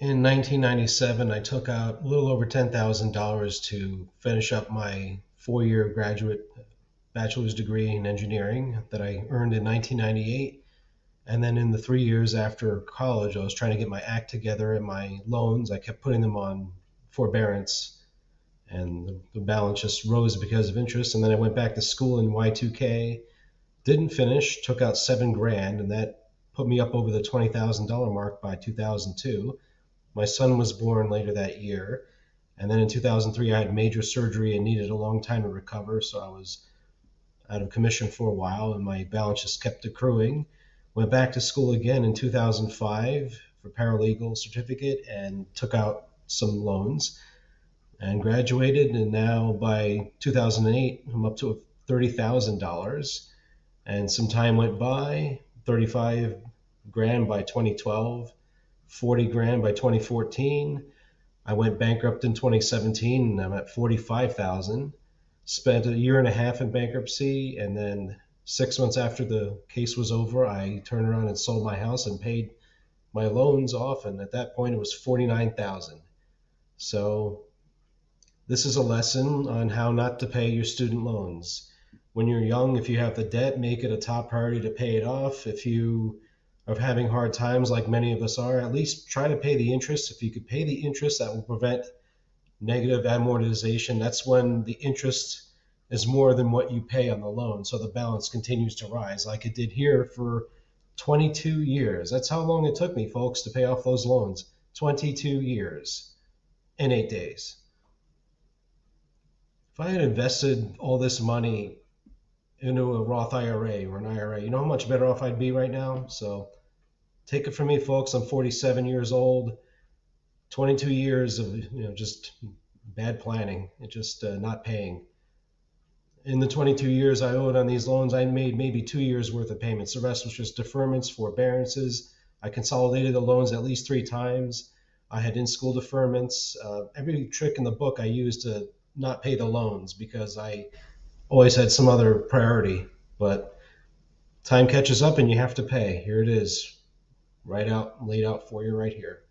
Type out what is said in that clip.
In 1997, I took out a little over $10,000 to finish up my four-year graduate bachelor's degree in engineering that I earned in 1998. And then in the 3 years after college, I was trying to get my act together and my loans. I kept putting them on forbearance, and the balance just rose because of interest. And then I went back to school in Y2K, didn't finish, took out 7 grand, and that put me up over the $20,000 mark by 2002. My son was born later that year. And then in 2003, I had major surgery and needed a long time to recover. So I was out of commission for a while, and my balance just kept accruing. Went back to school again in 2005 for paralegal certificate and took out some loans and graduated. And now by 2008, I'm up to $30,000. And some time went by, 35 grand by 2012, 40 grand by 2014. I went bankrupt in 2017 and I'm at 45,000. Spent a year and a half in bankruptcy, and then 6 months after the case was over, I turned around and sold my house and paid my loans off, and at that point it was 49,000. So this is a lesson on how not to pay your student loans. When you're young, if you have the debt, make it a top priority to pay it off. If you are having hard times like many of us are, at least try to pay the interest. If you could pay the interest, that will prevent negative amortization. That's when the interest is more than what you pay on the loan. So the balance continues to rise like it did here for 22 years. That's how long it took me, folks, to pay off those loans. 22 years in 8 days. If I had invested all this money into a Roth IRA or an IRA, you know how much better off I'd be right now? So take it from me, folks. I'm 47 years old. 22 years of just bad planning and just not paying. In the 22 years I owed on these loans, I made maybe 2 years worth of payments. The rest was just deferments, forbearances. I consolidated the loans at least 3 times. I had in-school deferments. Every trick in the book I used to not pay the loans because I always had some other priority. But time catches up and you have to pay. Here it is, right out, laid out for you right here.